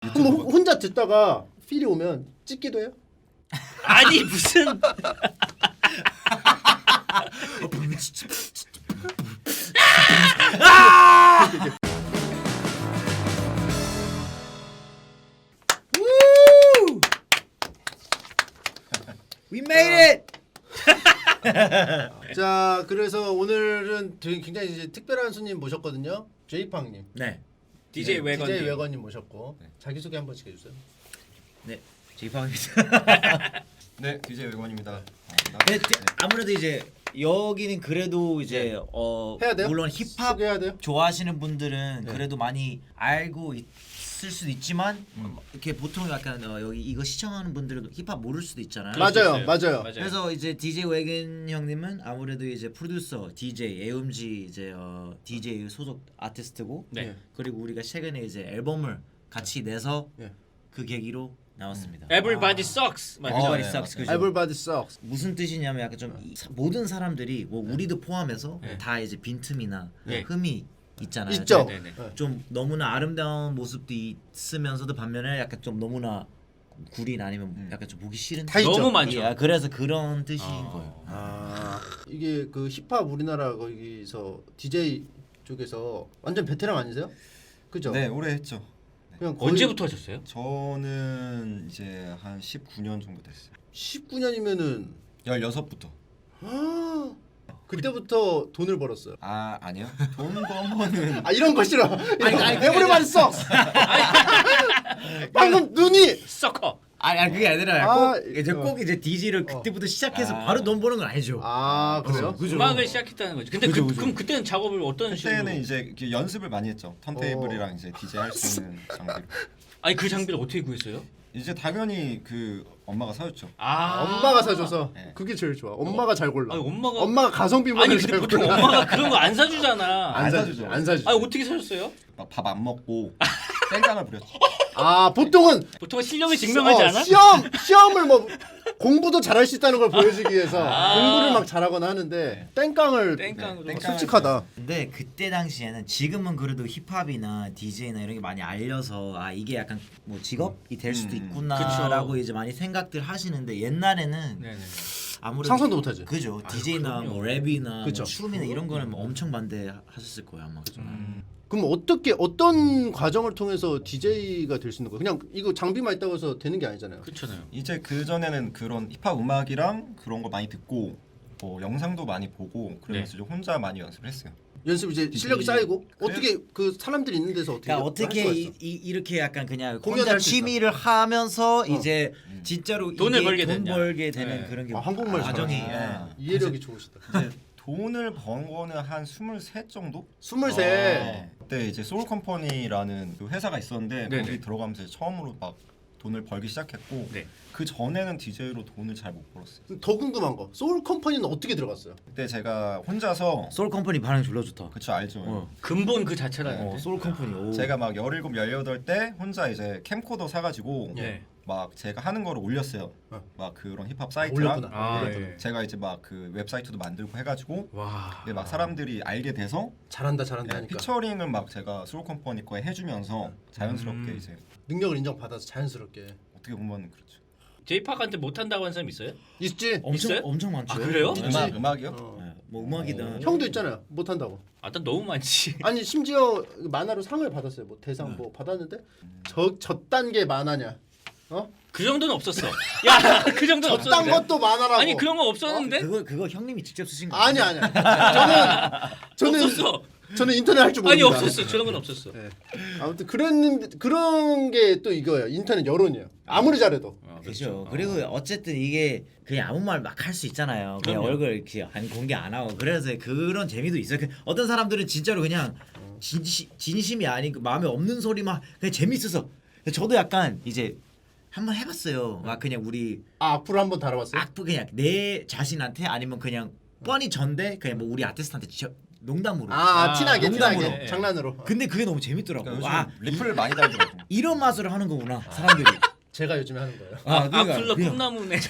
그럼 혼자 듣다가 필이 오면 찍기도 해요? 아니 무슨 We made it. 자, 그래서 오늘은 되게 굉장히 이제 특별한 손님 모셨거든요. 제이팡님, 네, DJ 외건 DJ 외건님 모셨고 자기 소개 한번씩 해주세요. 네, 제이팡입니다. 네, DJ 외관입니다. 네, 아무래도 이제 여기는 그래도 이제 해야 돼요? 물론 힙합 소개해야 돼요? 좋아하시는 분들은 네. 그래도 많이 알고 있을 수도 있지만 이렇게 보통 약간 여기 이거 시청하는 분들은 힙합 모를 수도 있잖아요. 맞아요, 있어요. 맞아요. 그래서 이제 DJ 외근 형님은 아무래도 이제 프로듀서, DJ, AMG 이제 DJ 소속 아티스트고, 네. 그리고 우리가 최근에 이제 앨범을 같이 내서 네. 그 계기로 나왔습니다. Everybody Sucks 맞죠? Everybody 네, Sucks, 맞아요. 그죠? Everybody sucks. 무슨 뜻이냐면 약간 좀 모든 사람들이 뭐 우리도 포함해서 네. 다 이제 빈틈이나 네. 흠이 있잖아요. 있죠. 네, 네, 네. 좀 너무나 아름다운 모습도 있으면서도 반면에 약간 좀 너무나 구린 아니면 약간 좀 보기 싫은 다 있죠. 너무 많죠. 예, 그래서 그런 뜻인 거예요. 아, 이게 그 힙합 우리나라 거기서 DJ 쪽에서 완전 베테랑 아니세요? 그죠? 네, 오래 했죠. 그냥 거의 언제부터 하셨어요? 저는 이제 한 19년 정도 됐어요. 19년이면은 16부터. 그때부터 돈을 벌었어요. 아, 아니요. 돈 번 거는 아, 이런 거 싫어. Everybody sucks. 방금 눈이 서커. 아니 그게 아니라 아, 꼭 이제 꼭 이제 DJ를 그때부터 시작해서 바로 돈 버는 건 아니죠. 아, 그래요? 그죠. 음악을 시작했다는 거죠. 근데 그죠, 그죠. 그럼 그때는 작업을 어떤 식으로? 그때는 이제 이렇게 연습을 많이 했죠. 턴테이블이랑 이제 DJ 할 수 있는 장비로. 아니 그 장비를 어떻게 구했어요? 이제 당연히 그 엄마가 사줬죠. 아 엄마가 사줘서 네. 그게 제일 좋아. 엄마가 잘 골라. 아니 엄마가 엄마가 가성비 아니 보는 근데 잘 보통 골라. 엄마가 그런 거 안 사주잖아. 안 사주죠. 사주죠. 안 사주죠. 아니 어떻게 사줬어요? 막 밥 안 먹고 땡깡을 부렸죠. 아, 보통은 보통 실력을 증명하지 않아? 시험을 뭐 공부도 잘할 수 있다는 걸 보여주기 위해서 공부를 막 잘하거나 하는데 땡깡을 땡깡으로. 땡깡을 솔직하다. 근데 그때 당시에는 지금은 그래도 힙합이나 DJ나 이런 게 많이 알려서 아 이게 약간 뭐 직업이 될 수도 있구나라고 이제 많이 생각들 하시는데 옛날에는 네네. 아무래도 상상도 못하지. 그죠. DJ나 그럼요. 뭐 랩이나 그쵸. 뭐 춤이나 이런 거는 엄청 반대하셨을 거예요 아마. 그럼 어떤 과정을 통해서 DJ가 될 수 있는 거야? 그냥 이거 장비만 있다고 해서 되는 게 아니잖아요. 그렇잖아요. 이제 그 전에는 그런 힙합 음악이랑 그런 거 많이 듣고 뭐 영상도 많이 보고 그러면서 좀 혼자 많이 연습을 했어요. 연습 이제 실력이 쌓이고 어떻게 그 사람들이 있는 데서 어떻게 그러니까 어떻게 할 수가 있어? 이렇게 약간 그냥 공연을 혼자 할수 있어. 취미를 하면서 이제 진짜로 돈을 이게 벌게 돈 되냐. 벌게 되는 네. 그런 게 한국말 과정이 잘하네. 예. 이해력이 좋으시다. 이제 돈을 번 거는 한 23 정도? 23. 그때 이제 소울 컴퍼니라는 그 회사가 있었는데 네네. 거기 들어가면서 처음으로 막 돈을 벌기 시작했고 네. 그 전에는 DJ로 돈을 잘 못 벌었어요. 더 궁금한 거. 소울 컴퍼니는 어떻게 들어갔어요? 그때 제가 혼자서 소울 컴퍼니 반응 졸라 좋다. 그쵸 알죠. 근본 그 자체라는데. 소울 컴퍼니. 오. 제가 막 17, 18때 혼자 이제 캠코더 사가지고 네. 막 제가 하는 거를 올렸어요. 어. 막 그런 힙합 사이트랑 올렸구나. 아, 올렸구나. 예. 제가 이제 막 그 웹사이트도 만들고 해가지고 와. 근데 막 사람들이 알게 돼서 잘한다 네, 하니까 피처링을 막 제가 소울 컴퍼니 거에 해주면서 자연스럽게 이제 능력을 인정받아서 자연스럽게 어떻게 보면 그렇죠. 제이팍한테 못한다고 한 사람 있어요? 있지. 엄청 있어요? 엄청 많죠. 아, 그래요? 있지. 음악이요? 네, 뭐 음악이든 형도 있잖아요. 못한다고. 아, 난 너무 많지. 아니 심지어 만화로 상을 받았어요. 뭐 대상 뭐 받았는데 저 단계 만화냐? 어? 그 정도는 없었어. 야, 그 정도는 저딴 없었는데. 것도 만화라고. 아니 그런 거 없었는데? 그거 형님이 직접 쓰신 거 아니 아니. 저는 없었어. 저는 인터넷 할 줄 아니 모릅니다. 없었어. 저런 건 없었어. 네. 아무튼 그런 게 또 이거예요. 인터넷 여론이에요. 아무리 잘해도. 그죠. 그리고 어쨌든 이게 그냥 아무 말 막 할 수 있잖아요. 그냥 그럼요. 얼굴 이렇게 안 공개 안 하고 그래서 그런 재미도 있어요. 어떤 사람들은 진짜로 그냥 진심이 아니고 마음에 없는 소리만 그냥 재밌어서. 저도 약간 이제 한번 해봤어요. 막 그냥 우리 아, 악플 한번 달아봤어요? 악플 그냥 내 자신한테 아니면 그냥 뻔히 전데 그냥 뭐 우리 아티스트한테 농담으로. 아, 티나게 농담으로. 티나게 장난으로. 근데 그게 너무 재밌더라고. 그러니까 아 요즘 리플을 많이 달더라고. 이런 맛으로 하는 거구나 사람들이. 제가 요즘에 하는 거예요. 악플러 그냥- 꿈나무네.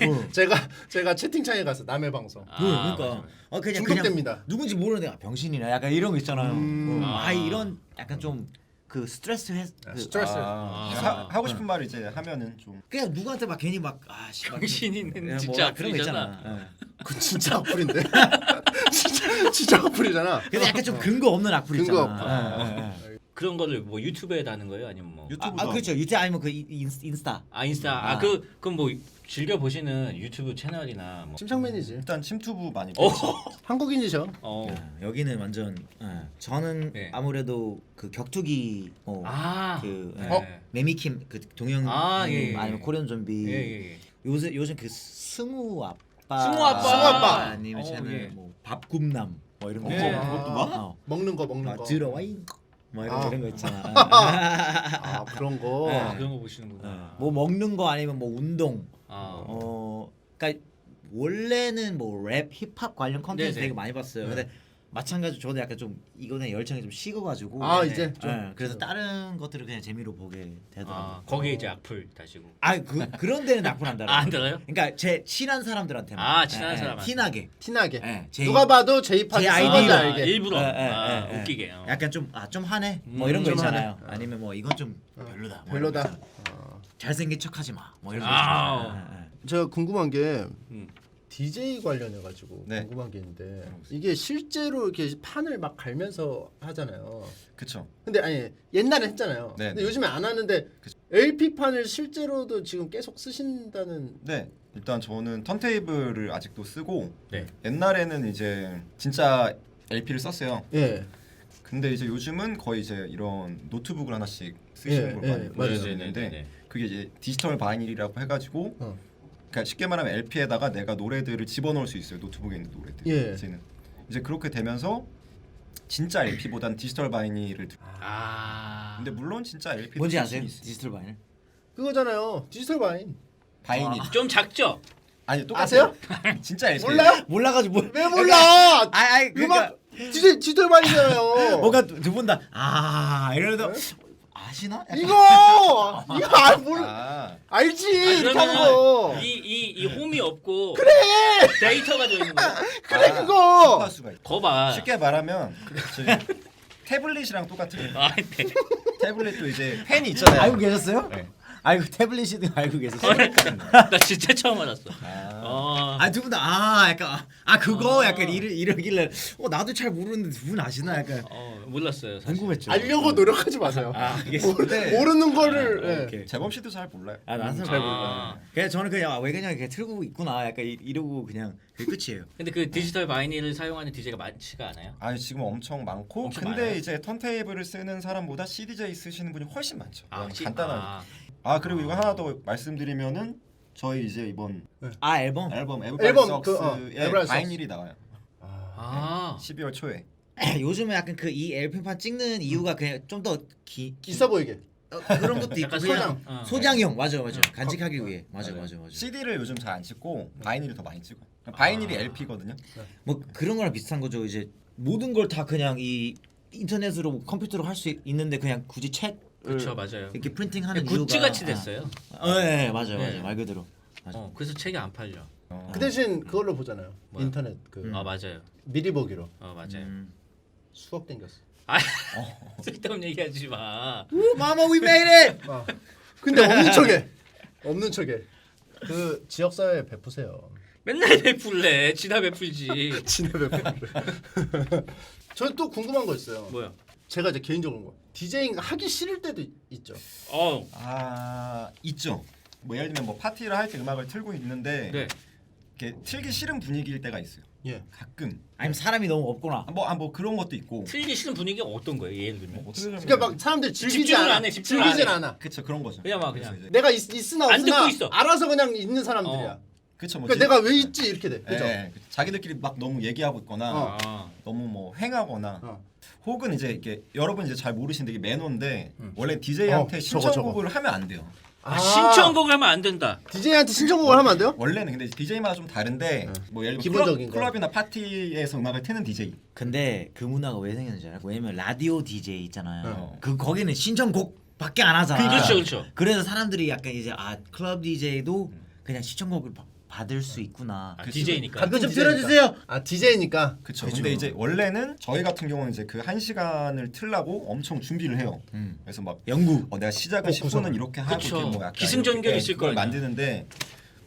제가 채팅창에 가서 남의 방송. 그러니까 그냥 중독됩니다. 누군지 모르는데 병신이나 약간 이런 거 있잖아요. 이런 약간 좀 그 스트레스 스트레스. 하고 싶은 말을 이제 하면은 좀 그냥 누구한테 막 괜히 막 아씨 당신이는 진짜 그런 거 악플이잖아. 있잖아. 그 진짜 악플인데. 진짜 악플이잖아. 근데 약간 좀 근거 없는 악플 근거 있잖아. 그런 거를 뭐 유튜브에 다는 거예요? 아니면 뭐 유튜브도 그렇죠. 유튜브 아니면 그 인스타. 인스타 그럼 뭐 즐겨 보시는 유튜브 채널이나 뭐 침착맨이지. 일단 침투부 많이 어. 보죠. 한국인이죠. 여기는 완전 저는 네. 아무래도 그 격투기 그 네. 매미킴 그 동영 예. 아니면 코리안 좀비 예. 요즘 그 승우 아빠 승우 아빠. 아니면 채널 예. 뭐 밥굽남 뭐 이런 거 예. 그것도 봐? 먹는 거. 들어와이 뭐 이런 거 있잖아. 아 그런 거. 그런 거 보시는구나. 뭐 먹는 거 아니면 뭐 운동. 아. 그러니까 원래는 뭐 랩, 힙합 관련 컨텐츠 네네. 되게 많이 봤어요. 네. 근데 마찬가지로 저도 약간 좀 이거는 열정이 좀 식어가지고. 아, 네. 이제 좀. 네, 그래서 다른 것들을 그냥 재미로 보게 되더라고요. 거기에 이제 악플 다시고. 그런 데는 나쁜 안 달아요. 안 달아요? 그러니까 제 친한 사람들한테만. 친한 사람한테. 티나게. 티나게. 제 누가 봐도 제이팝 제 아이디가 아이디가 알게. 일부러 예. 웃기게. 약간 좀 하네. 뭐 이런 거 좀 있잖아요. 하네. 아니면 뭐 이건 좀 별로다. 뭐 별로다. 이런 거 있잖아요. 잘생긴 척하지 마. 뭐 이런 거 아. 있잖아요. 제가 궁금한 게 음. DJ 관련해 가지고 네. 궁금한 게 있는데 이게 실제로 이렇게 판을 막 갈면서 하잖아요. 그쵸. 근데 아니 옛날에 했잖아요. 네, 근데 네. 요즘에 안 하는데 그쵸. LP 판을 실제로도 지금 계속 쓰신다는. 네. 일단 저는 턴테이블을 아직도 쓰고 네. 옛날에는 이제 진짜 LP를 썼어요. 예. 근데 이제 요즘은 거의 이제 이런 노트북을 하나씩 쓰시는 예, 걸 예, 많이 맞아요. 보여주는데 네네네네. 그게 이제 디지털 바이닐이라고 해가지고 어. 그러니까 쉽게 말하면 LP에다가 내가 노래들을 집어넣을 수 있어요. 노트북에 있는 노래들. 예. 이제 그렇게 되면서 진짜 LP보단 디지털 바이닐을 근데 물론 진짜 LP 뭔지 아세요? 디지털 바이닐? 그거잖아요. 디지털 바인. 바이닐 좀 작죠? 아니 똑같아요. 아세요? 진짜 LP 몰라요? 몰라가지고 왜 몰라? 그러니까 음악 디지털 바인이잖아요. 뭔가 두 분 다 이러면서 아시나? 약간 이거 몰라. 아, 알지 이렇게 하는 그러면은 거. 이 홈이 없고 그래 데이터가 들어있는 거야. 그래 그거. 슈퍼수가 있죠. 거봐. 쉽게 말하면 저기 태블릿이랑 똑같은 거예요. 네. 태블릿도 이제 펜이 있잖아요. 알고 계셨어요? 네. 알고 태블릿이든 알고 계셨어요? 나 진짜 처음 알았어. 두 분 다 약간 그거 약간 이러길래 나도 잘 모르는데 두 분 아시나 약간 몰랐어요. 사실. 궁금했죠. 알려고 노력하지 마세요. 알겠습니다. 모르는 거를. 예. 오케이. 재범 씨도 잘 몰라요. 나는 잘 잘 몰라요. 몰라. 그냥 저는 그냥 왜 그냥 틀고 있구나 약간 이러고 그냥 그게 끝이에요. 근데 그 디지털 바이닐을 사용하는 DJ가 많지가 않아요? 아니 지금 엄청 많고 엄청 근데 많아요? 이제 턴테이블을 쓰는 사람보다 CDJ 쓰시는 분이 훨씬 많죠. 간단하게. 아, 그리고 이거 하나 더 말씀드리면은 저희 이제 이번 앨범? 앨범 앨범 에브리바디 그, 석스의 에브리바디 바이닐이 나와요. 아. 12월 초에. 요즘은 약간 그 이 LP판 찍는 이유가 그냥 좀 더 있어 보이게. 그런 것도 있고 약간 그냥 소장. 소장용 맞아 간직하기 위해 맞아. CD를 요즘 잘 안 찍고 바이닐을 더 많이 찍어요. 바이닐이 LP거든요. 뭐 그런 거랑 비슷한 거죠. 이제 모든 걸 다 그냥 이 인터넷으로 컴퓨터로 할 수 있는데 그냥 굳이 책을 그렇죠, 맞아요. 이렇게 프린팅하는 이유가 굿즈 같이 됐어요. 네, 맞아요. 네. 말 그대로. 맞아. 그래서 책이 안 팔려. 그 대신 그걸로 보잖아요. 뭐야? 인터넷 그 맞아요. 미리 보기로 맞아요. 수억 땡겼어. 쓸데없는 얘기하지 마. Mama, we made it. 근데 없는 척에 그 지역 사회에 베푸세요. 맨날 베풀래. 지나 베풀지. 진짜 베푸래. 저 또 궁금한 거 있어요. 뭐야? 제가 이제 개인적으로 디제잉 하기 싫을 때도 있죠. 있죠. 뭐 예를 들면 뭐 파티를 할 때 음악을 틀고 있는데 네. 이렇게 틀기 싫은 분위기일 때가 있어요. 예. 가끔. 아니면 사람이 너무 없구나. 뭐 그런 것도 있고. 틀기 싫은 분위기가 어떤 거예요? 예를 들면. 어떻게 보면 그러니까 막 사람들이 즐기지 집중을 않아. 안 해, 집중을 안 즐기진 해. 않아. 그쵸 그런 거죠. 그냥 막 그래서 그냥. 이제 내가 있으나 안 없으나 듣고 있어. 알아서 그냥 있는 사람들이야. 그쵸 뭐 그러니까 내가 왜 있지 이렇게 돼. 그죠? 자기들끼리 막 너무 얘기하고 있거나 너무 뭐 행하거나 혹은 이제 이렇게 여러분 이제 잘 모르시는데 이게 매너인데 원래 DJ한테 저거. 신청곡을 하면 안 돼요. 신청곡을 하면 안 된다. DJ한테 신청곡을 하면 안 돼요? 원래는 근데 DJ마다 좀 다른데 뭐 예를 들면 기본적인 거. 클럽이나 파티에서 음악을 트는 DJ 근데 그 문화가 왜 생겼는지 알아요? 왜냐면 라디오 DJ 있잖아요. 거기는 신청곡밖에 안 하잖아. 그렇죠. 그래서 사람들이 약간 이제 클럽 DJ도 그냥 신청곡을 받을 수 있구나. 아, DJ니까. 가끔 좀 DJ니까. 들어주세요. 아 DJ니까. 그쵸. 그쵸. 근데 이제 원래는 저희 같은 경우는 이제 그 1시간을 틀라고 엄청 준비를 해요. 그래서 막 연구. 내가 시작을 10분은 이렇게 하고 그쵸. 이렇게 뭐 약간 기승전결 이렇게 있을 그걸 거 아니야. 만드는데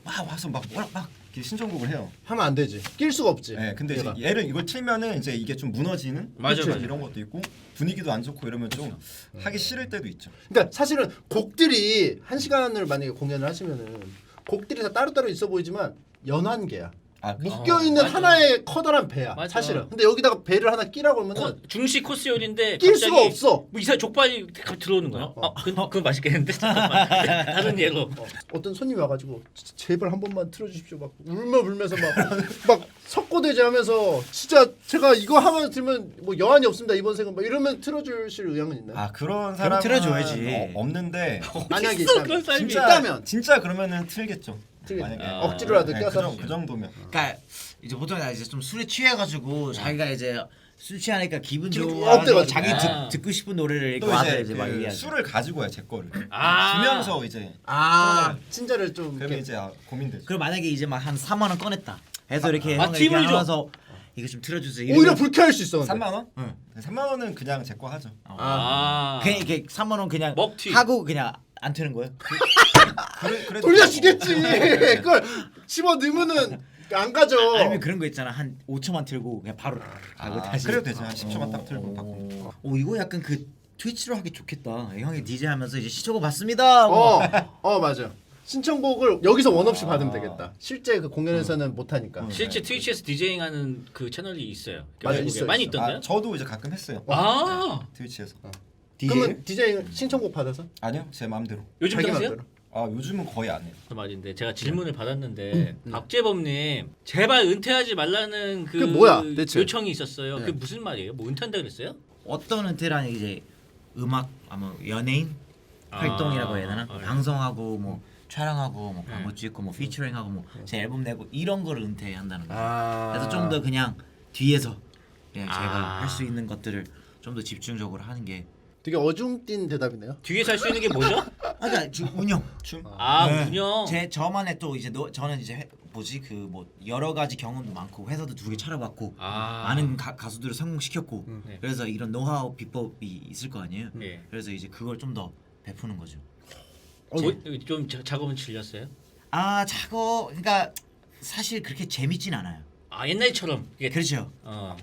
막 와서 막 이렇게 신청곡을 해요. 하면 안 되지. 낄 수가 없지. 네, 근데 이제 얘가. 이걸 틀면은 이제 이게 좀 무너지는 맞아, 그쵸? 맞아. 이런 것도 있고 분위기도 안 좋고 이러면 좀 하기 싫을 때도 있죠. 그러니까 사실은 곡들이 1시간을 만약에 공연을 하시면은 곡들이 다 따로따로 있어 보이지만 연환계야. 아, 묶여 있는 맞아. 하나의 커다란 배야. 맞아. 사실은. 근데 여기다가 배를 하나 끼라고 하면은 중식 코스 요리인데 낄 갑자기 수가 없어. 뭐 이상 족발이 갑자기 들어오는 거야. 그건 맛있겠는데. 잠깐만. 다른 예로. 어떤 손님이 와가지고 진짜 제발 한 번만 틀어주십시오. 막 울면서 막 석고대죄하면서 진짜 제가 이거 하면 들으면 뭐 여한이 없습니다 이번 생은 막 이러면 틀어주실 의향은 있나요? 아 그런 그럼 사람은 틀어줘야지. 없는데 만약에 있어, 그런 있다면 사람이. 진짜 그러면은 틀겠죠. 만약에 억지로라도 껴서. 그 정도면. 그러니까 이제 보통 이제 좀 술에 취해가지고 자기가 이제 술 취하니까 기분 기분 좋아 업돼가지고. 자기 아. 듣고 싶은 노래를 이렇게 또 와서 이제 이제 막 그 얘기하지. 술을 가지고 와요 제 거를. 아. 주면서 이제 친절을 좀 그러면 이렇게 이제 고민되죠. 그럼 만약에 이제 막 한 4만 원 꺼냈다. 해서 이렇게 아, 형 이렇게 팁을 줘. 하면서 이거 좀 틀어주세요. 오히려 불쾌할 수 있어. 근데. 3만 원? 응. 3만 원은 그냥 제 거 하죠. 그냥 이렇게 3만 원 그냥 먹튀. 하고 그냥 안 트는 거예요? 그래도 돌려주겠지. 그걸 집어 넣으면은 안 가져. 아니면 그런 거 있잖아 한 5초만 틀고 그냥 바로 가고 다시. 그래도 되죠. 한 10초만 딱 틀고 받고. 오 이거 약간 그 트위치로 하기 좋겠다. 형이 DJ 하면서 이제 시청곡 받습니다. 맞아. 신청곡을 여기서 원 없이 받으면 되겠다. 실제 그 공연에서는 못 하니까. 실제 트위치에서 디제잉하는 그 채널이 있어요. 맞아, 외국에. 있어요, 많이 있어요. 있던데요? 저도 이제 가끔 했어요. 아, 트위치에서. 그러면 DJ 신청곡 받아서 아니요, 제 마음대로. 요즘 자기 하세요? 마음대로. 아 요즘은 거의 안 해요. 그 말인데 제가 질문을 받았는데 박재범님 제발 은퇴하지 말라는 그 그게 뭐야, 대체? 요청이 있었어요. 그게 무슨 말이에요? 뭐 은퇴한다 그랬어요? 어떤 은퇴라는 이제 음악 아마 연예인 활동이라고 해야 되나? 아, 네. 방송하고 뭐 촬영하고 뭐 광고 찍고 뭐 피처링하고 뭐 제 앨범 내고 이런 거를 은퇴한다는 거죠. 그래서 좀 더 그냥 뒤에서 그냥 제가 할 수 있는 것들을 좀 더 집중적으로 하는 게. 되게 어중뛴 대답이네요. 뒤에 살 수 있는 게 뭐죠? 그러니까 운영. 춤? 아, 네. 운영. 제 저만의 또 이제 저는 이제 뭐지 그 뭐 여러 가지 경험도 많고 회사도 2개 차려봤고 아. 많은 가수들을 성공시켰고 네. 그래서 이런 노하우 비법이 있을 거 아니에요. 네. 그래서 이제 그걸 좀 더 베푸는 거죠. 좀 작업은 질렸어요? 아 작업 그러니까 사실 그렇게 재밌진 않아요. 아, 옛날처럼. 이게 그렇죠.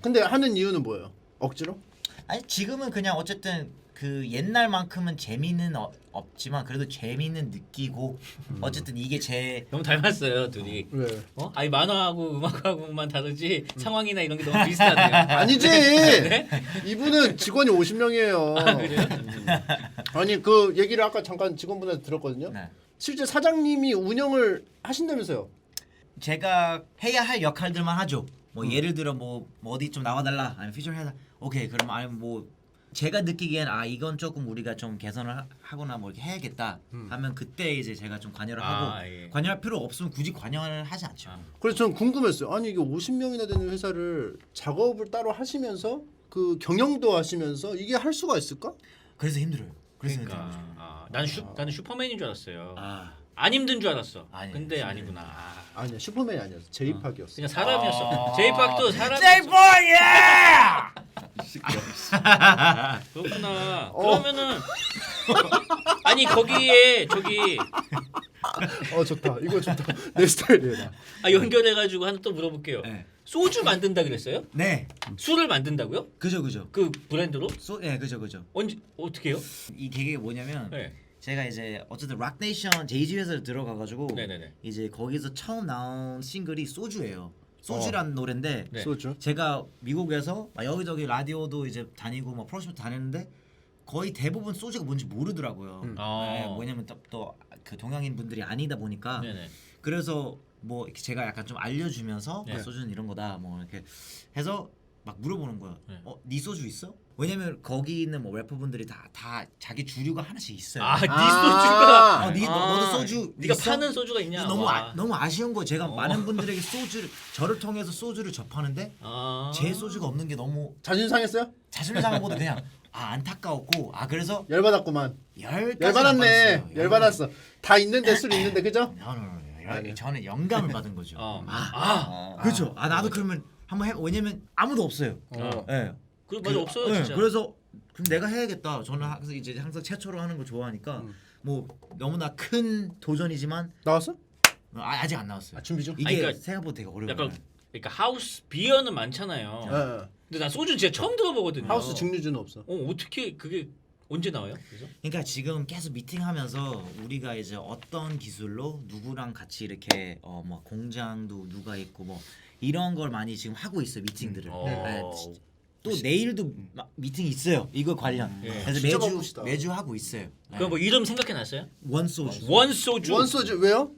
근데 하는 이유는 뭐예요? 억지로? 아니 지금은 그냥 어쨌든 그 옛날만큼은 재미는 없지만 그래도 재미는 느끼고 어쨌든 이게 제 너무 닮았어요, 둘이. 왜? 아니 만화하고 음악하고만 다르지 상황이나 이런 게 너무 비슷하네요. 아니지. 이분은 직원이 50명이에요. 아, 그래요? 아니 그 얘기를 아까 잠깐 직원분한테 들었거든요. 네. 실제 사장님이 운영을 하신다면서요? 제가 해야 할 역할들만 하죠. 뭐 예를 들어 뭐 어디 좀 나와달라 아니면 피처 해달라. 오케이 그럼 아니면 뭐 제가 느끼기엔 이건 조금 우리가 좀 개선을 하거나 뭐 이렇게 해야겠다 하면 그때 이제 제가 좀 관여를 하고 예. 관여할 필요 없으면 굳이 관여를 하지 않죠. 그래서 저는 궁금했어요. 아니 이게 50명이나 되는 회사를 작업을 따로 하시면서 그 경영도 하시면서 이게 할 수가 있을까? 그래서 힘들어요. 그래서 그러니까. 힘들어요. 나는 슈퍼맨인 줄 알았어요. 아 안 힘든 줄 알았어. 아니에요, 근데 힘들어요. 아니구나. 아니야 슈퍼맨이 아니었어. 제이팍이었어. 그냥 사람이었어. 제이팍도 사람. 제이보이야! 그렇구나. 그러면은 아니 거기에 저기 좋다. 이거 좋다. 내 스타일이야. 연결해가지고 하나 또 물어볼게요. 네. 소주 만든다 그랬어요? 네, 술을 만든다고요? 그죠. 그 브랜드로? 네, 그죠. 언제 어떻게요? 이 계기가 뭐냐면 네. 제가 이제 어쨌든 락네이션 제이지 회사를 들어가가지고 네네네. 이제 거기서 처음 나온 싱글이 소주예요. 소주라는 노래인데 네. 소주. 제가 미국에서 막 여기저기 라디오도 이제 다니고 막 프로쇼 다녔는데 거의 대부분 소주가 뭔지 모르더라고요. 네, 뭐냐면 또 그 동양인 분들이 아니다 보니까 네네. 그래서 뭐 이렇게 제가 약간 좀 알려주면서 네. 소주는 이런 거다 뭐 이렇게 해서 막 물어보는 거예요. 네. 네 소주 있어? 왜냐면 거기 있는 뭐 래퍼분들이 다 자기 주류가 하나씩 있어요. 네 소주가. 너도 소주 네가 있어? 파는 소주가 있냐? 너무 아쉬운 거 제가 많은 분들에게 저를 통해서 소주를 접하는데 제 소주가 없는 게 너무 자존심 상했어요? 자신을 상하고도 그냥 안타까웠고 그래서 열받았구만. 열까지는 안 열받았네. 받았어요. 열받았어. 다 있는데 술 있는데 그죠? 아니에요. 저는 영감을 받은 거죠. 그렇죠. 나도 그러면 한번 해. 왜냐면 아무도 없어요. 예. 그 맞아 없어요 진짜. 그래서 그럼 내가 해야겠다. 저는 항상 최초로 하는 거 좋아하니까 뭐 너무나 큰 도전이지만 나왔어? 아직 안 나왔어요. 준비 중. 이게 그러니까 생각보다 되게 어려워요. 약간 그러니까 하우스 비어는 많잖아요. 예. 근데 나 소주 진짜 처음 들어보거든요. 하우스 증류주는 없어. 어떻게 그게 언제 나와요? 그래서 그러니까 지금 계속 미팅하면서 우리가 이제 어떤 기술로 누구랑 같이 이렇게 뭐 공장도 누가 있고 뭐 이런 걸 많이 지금 하고 있어요 미팅들을. 네, 또 내일도 미팅이 있어요. 이거 관련. 그래서 진짜 바쁘시다. 매주 하고 있어요. 네. 그럼 뭐 이름 생각해놨어요? 원소주. 원소주. 원소주 왜요?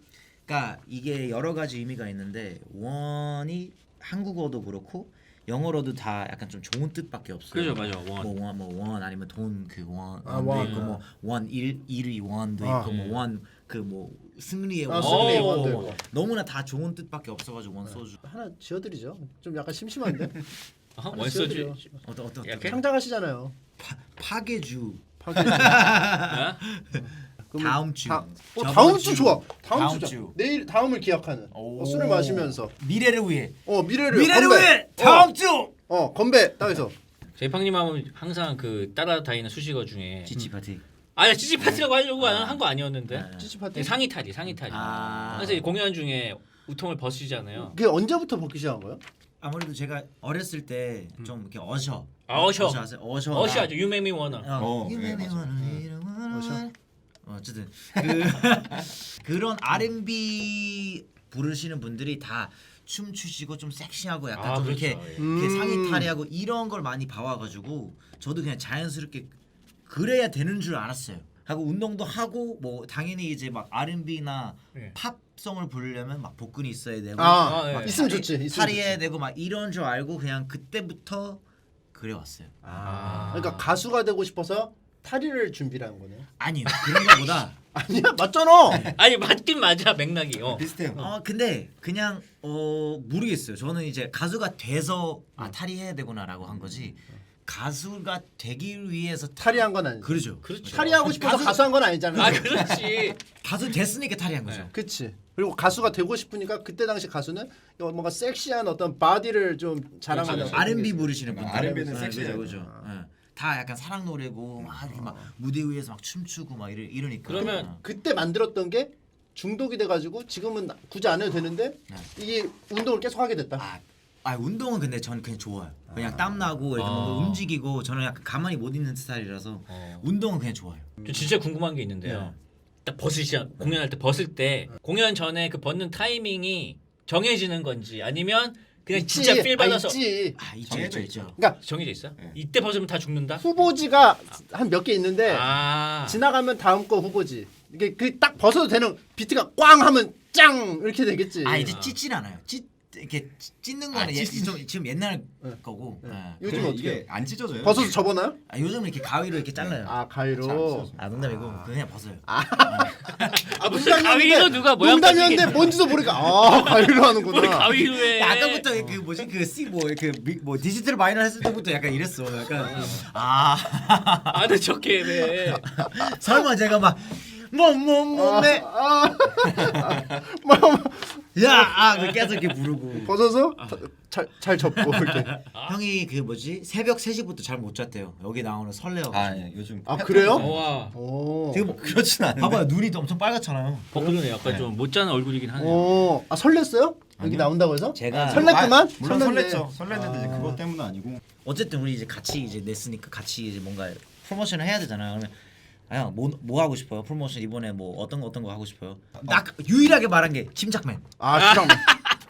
그러니까 이게 여러 가지 의미가 있는데 원이 한국어도 그렇고 영어로도 다 약간 좀 좋은 뜻밖에 없어요. 그죠 맞아 원. 원 아니면 돈 그 원도 원. 있고 뭐원 일의 원도 있고 뭐 원 그 뭐 승리의 원. 승리의 오. 원도 있고. 너무나 다 좋은 뜻밖에 없어가지고 원소주. 하나 지어드리죠. 좀 약간 심심한데. 원소주. 지어드려. 어떤 이렇게? 창작하시잖아요. 파괴주. 아? 그러면 다음 주. 저번 다음 주 좋아. 다음 주. 주. 내일 다음을 기약하는. 오. 술을 마시면서. 미래를 위해. 미래를 미래를 위해 다음 주. 건배 딱해서. 제이팡님 하면 항상 그 따라다니는 수식어 중에 지치 파티. 아니 찌찌 파티라고 하려고 한 거 아니었는데 찌찌파티. 상의 탈이. 그래서 공연 중에 우통을 벗으시잖아요. 그게 언제부터 벗기 시작한 거예요? 아무래도 제가 어렸을 때 좀 이렇게 어셔. 어셔. 아세요? 어셔. 어시아죠. You make me wanna. You make me wanna. 어셔. 어쨌든 그런 R&B 부르시는 분들이 다 춤추시고 좀 섹시하고 약간 좀 그렇죠. 이렇게 상의 탈의하고 이런 걸 많이 봐와가지고 저도 그냥 자연스럽게 그래야 되는 줄 알았어요. 하고 운동도 하고 뭐 당연히 이제 막 R&B나 네. 팝송을 부르려면 막 복근이 있어야 되고 네. 막 있으면 좋지. 있으면 탈의해야 좋지. 되고 막 이런 줄 알고 그냥 그때부터 그래 왔어요. 그러니까 가수가 되고 싶어서 탈의를 준비라는 거네요. 아니요 그런 거보다 아니야 맞잖아. 아니 맞긴 맞아 맥락이. 비슷해요. 근데 그냥 모르겠어요. 저는 이제 가수가 돼서 탈의해야 되구나라고 한 거지. 가수가 되기 위해서 탈의한 건 아니지. 그러죠. 그렇죠. 탈의하고 싶어서 가수한 건 아니잖아. 그렇지. 가수 됐으니까 탈의한 거죠. 그치. 그리고 가수가 되고 싶으니까 그때 당시 가수는 뭔가 섹시한 어떤 바디를 좀 자랑하는 그렇죠. R&B 부르시는 분들. R&B는 네, 섹시해요. 그죠. 다 약간 사랑 노래고 막 이렇게 막 무대 위에서 막 춤추고 막 이러니까. 그러면 그때 만들었던 게 중독이 돼가지고 지금은 굳이 안 해도 되는데 이게 운동을 계속 하게 됐다. 운동은 근데 저는 그냥 좋아요. 그냥 땀 나고 이렇게 뭔가 움직이고 저는 약간 가만히 못 있는 스타일이라서 운동은 그냥 좋아요. 저 진짜 궁금한 게 있는데요. 딱 공연할 때 벗을 때 공연 전에 그 벗는 타이밍이 정해지는 건지 아니면 그냥 진짜 필 받아서 있지. 있죠. 그러니까 정해져 있어? 이때 벗으면 다 죽는다? 후보지가 한 몇 개 있는데 아. 지나가면 다음 거 후보지. 이게 그 딱 벗어도 되는 비트가 꽝 하면 짱 이렇게 되겠지. 이제 찢질 않아요. 이렇게 찢는 거는 지금 옛날 거고. 요즘 그래, 어떻게 이게 안 찢어져요. 벗어서 접어놔요? 요즘은 이렇게 가위로 이렇게 잘라요. 가위로. 농담이고 그냥 벗어요. 무슨 가위로 누가 모양 농담이었는데 뭔지도 모르니까 가위로 하는구나. 뭘 가위로 해? 아까부터 그 뭐지 뭐 디지털 마이너 했을 때부터 약간 이랬어. 약간 아는 척해 왜? 설마 제가 막 몸매 계속 이렇게 부르고 벗어서 잘 접고 이렇게. 형이 그 뭐지 새벽 3시부터 잘 못 잤대요. 여기 나오는 설레어. 요즘 그래요? 와. 지금 뭐 그렇진 않은데. 봐봐요 눈이 엄청 빨갛잖아요. 그러네 약간 좀 못 자는 얼굴이긴 하네요. 설렜어요? 여기 나온다고 해서? 제가 설렜구만. 물론 설렜네. 설렜는데 이제 그것 때문은 아니고. 어쨌든 우리 이제 같이 이제 냈으니까 같이 이제 뭔가 프로모션을 해야 되잖아요. 그러면 뭐 하고 싶어요? 프로모션 이번에 뭐 어떤 거 하고 싶어요? 나 유일하게 말한 게 침착맨. 시장.